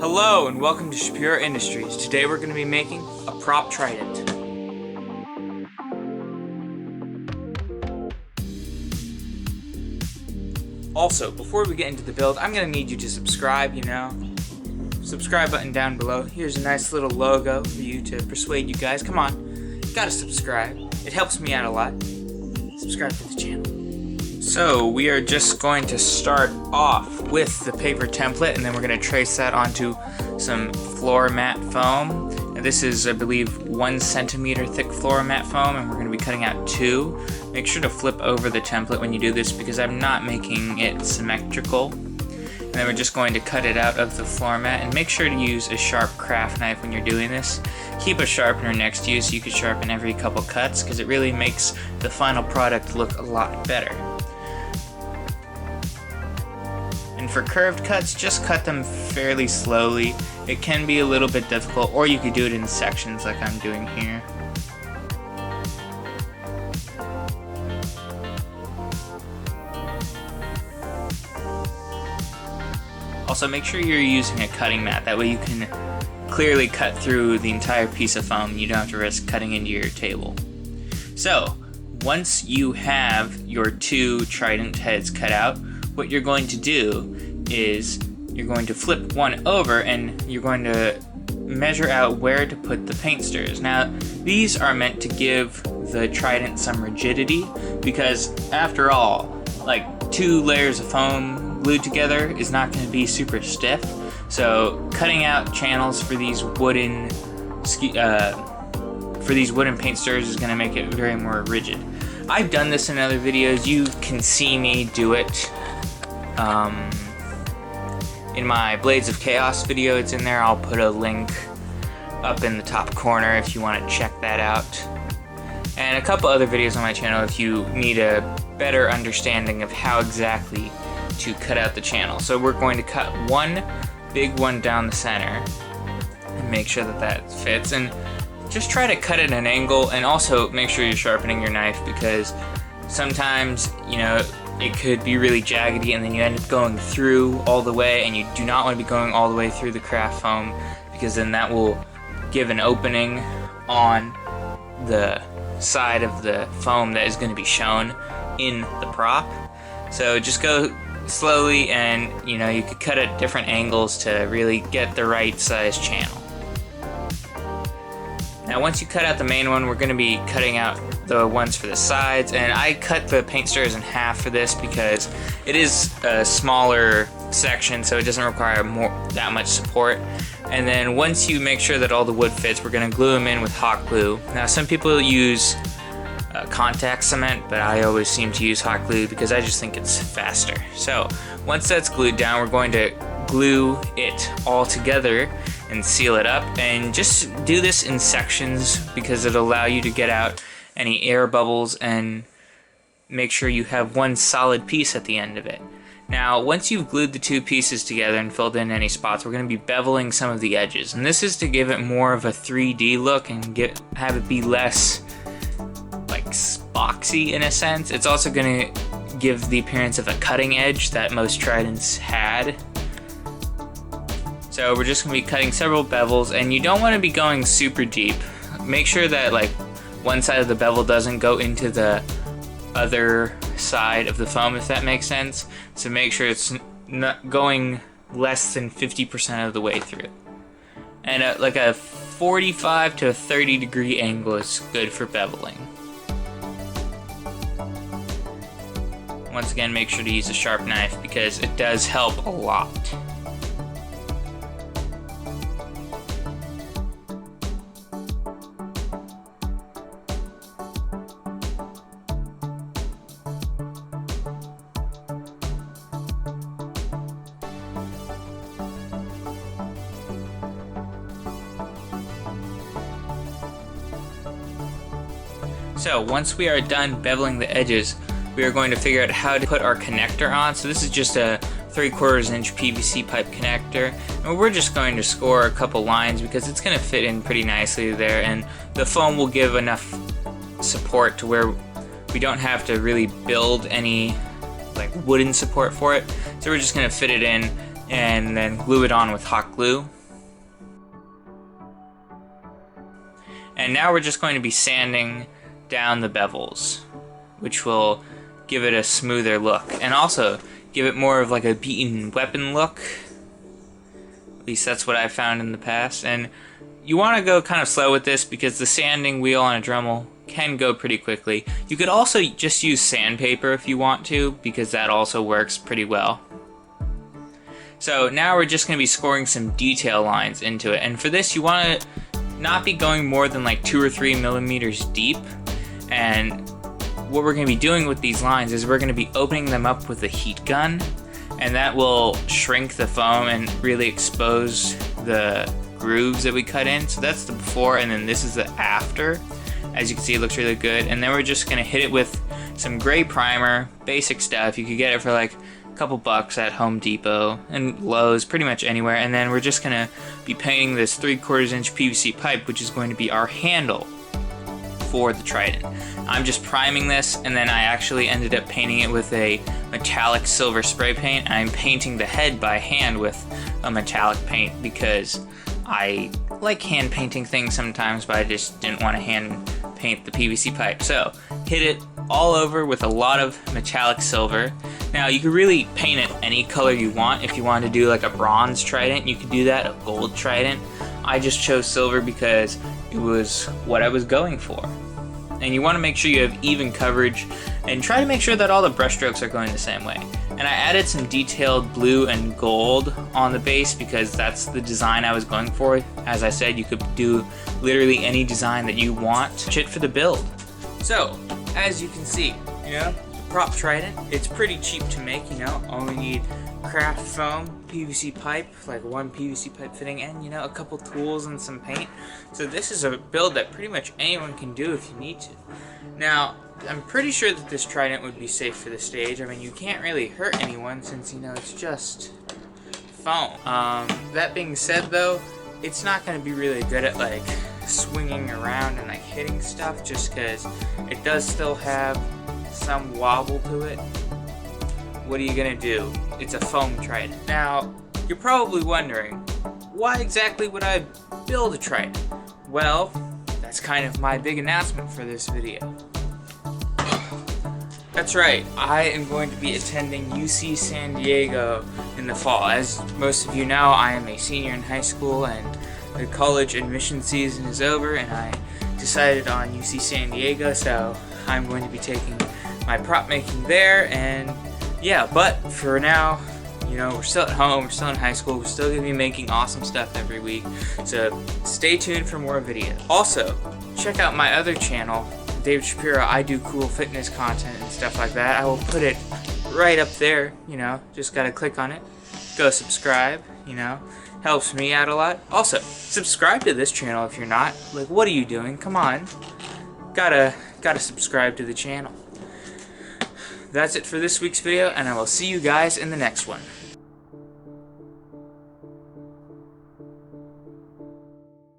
Hello and welcome to Shapiro Industries. Today we're going to be making a prop trident. Also, before we get into the build, I'm going to need you to subscribe, Subscribe button down below. Here's a nice little logo for you to persuade you guys. Come on, you gotta subscribe. It helps me out a lot. Subscribe to the channel. So we are just going to start off with the paper template, and then we're going to trace that onto some floor mat foam. Now this is, I believe, 1 centimeter thick floor mat foam, and we're going to be cutting out 2. Make sure to flip over the template when you do this because I'm not making it symmetrical. And then we're just going to cut it out of the floor mat, and make sure to use a sharp craft knife when you're doing this. Keep a sharpener next to you so you can sharpen every couple cuts because it really makes the final product look a lot better. And for curved cuts, just cut them fairly slowly. It can be a little bit difficult, or you could do it in sections like I'm doing here. Also, make sure you're using a cutting mat, that way you can clearly cut through the entire piece of foam. You don't have to risk cutting into your table. So, once you have your 2 trident heads cut out, what you're going to do is you're going to flip one over and you're going to measure out where to put the paint stirrers. Now, these are meant to give the trident some rigidity because, after all, like 2 layers of foam glued together is not going to be super stiff. So, cutting out channels for these wooden paint stirrers is going to make it very more rigid. I've done this in other videos. You can see me do it. In my Blades of Chaos video, it's in there. I'll put a link up in the top corner if you want to check that out. And a couple other videos on my channel if you need a better understanding of how exactly to cut out the channel. So we're going to cut one big one down the center and make sure that that fits. And just try to cut at an angle, and also make sure you're sharpening your knife because sometimes, it could be really jaggedy and then you end up going through all the way, and you do not want to be going all the way through the craft foam because then that will give an opening on the side of the foam that is going to be shown in the prop. So just go slowly, and you could cut at different angles to really get the right size channel. Now once you cut out the main one, we're going to be cutting out the ones for the sides, and I cut the paint stirrers in half for this because it is a smaller section, so it doesn't require that much support. And then once you make sure that all the wood fits, we're going to glue them in with hot glue. Now some people use contact cement, but I always seem to use hot glue because I just think it's faster. So once that's glued down, we're going to glue it all together and seal it up, and just do this in sections because it'll allow you to get out any air bubbles and make sure you have one solid piece at the end of it. Now once you've glued the 2 pieces together and filled in any spots, we're going to be beveling some of the edges, and this is to give it more of a 3D look and have it be less like boxy in a sense. It's also going to give the appearance of a cutting edge that most tridents had. So we're just going to be cutting several bevels, and you don't want to be going super deep. Make sure that one side of the bevel doesn't go into the other side of the foam, if that makes sense. So make sure it's not going less than 50% of the way through. And a 45 to 30 degree angle is good for beveling. Once again, make sure to use a sharp knife because it does help a lot. So once we are done beveling the edges, we are going to figure out how to put our connector on. So this is just a 3/4 inch PVC pipe connector, and we're just going to score a couple lines because it's going to fit in pretty nicely there, and the foam will give enough support to where we don't have to really build any like wooden support for it. So we're just going to fit it in and then glue it on with hot glue. And now we're just going to be sanding down the bevels, which will give it a smoother look and also give it more of like a beaten weapon look. At least that's what I've found in the past. And you want to go kind of slow with this because the sanding wheel on a Dremel can go pretty quickly. You could also just use sandpaper if you want to, because that also works pretty well. So now we're just going to be scoring some detail lines into it, and for this you want to not be going more than like 2 or 3 millimeters deep. And what we're going to be doing with these lines is we're going to be opening them up with a heat gun, and that will shrink the foam and really expose the grooves that we cut in. So that's the before, and then this is the after. As you can see, it looks really good. And then we're just going to hit it with some gray primer, basic stuff. You could get it for like a couple bucks at Home Depot and Lowe's, pretty much anywhere. And then we're just going to be painting this 3/4 inch PVC pipe, which is going to be our handle for the Trident. I'm just priming this, and then I actually ended up painting it with a metallic silver spray paint, and I'm painting the head by hand with a metallic paint because I like hand painting things sometimes, but I just didn't want to hand paint the PVC pipe. So hit it all over with a lot of metallic silver. Now you could really paint it any color you want. If you wanted to do like a bronze Trident, you could do that, a gold Trident. I just chose silver because it was what I was going for. And you want to make sure you have even coverage and try to make sure that all the brush strokes are going the same way. And I added some detailed blue and gold on the base because that's the design I was going for. As I said, you could do literally any design that you want. Shit for the build. So, as you can see, you know, the prop Trident, it's pretty cheap to make, you know. Only need craft foam, PVC pipe, like one PVC pipe fitting, and you know, a couple tools and some paint. So this is a build that pretty much anyone can do if you need to. Now, I'm pretty sure that this Trident would be safe for the stage. I mean, you can't really hurt anyone since, you know, it's just foam. That being said though, it's not going to be really good at like swinging around and like hitting stuff, just because it does still have some wobble to it. What are you gonna do? It's a foam Trident. Now, you're probably wondering, why exactly would I build a Trident? Well, that's kind of my big announcement for this video. That's right, I am going to be attending UC San Diego in the fall. As most of you know, I am a senior in high school and the college admission season is over, and I decided on UC San Diego, so I'm going to be taking my prop making there. And yeah, but for now, you know, we're still at home, we're still in high school, we're still going to be making awesome stuff every week, so stay tuned for more videos. Also, check out my other channel, David Shapiro. I do cool fitness content and stuff like that. I will put it right up there, you know, just gotta click on it, go subscribe, you know, helps me out a lot. Also, subscribe to this channel if you're not. Like, what are you doing? Come on, gotta subscribe to the channel. That's it for this week's video, and I will see you guys in the next one.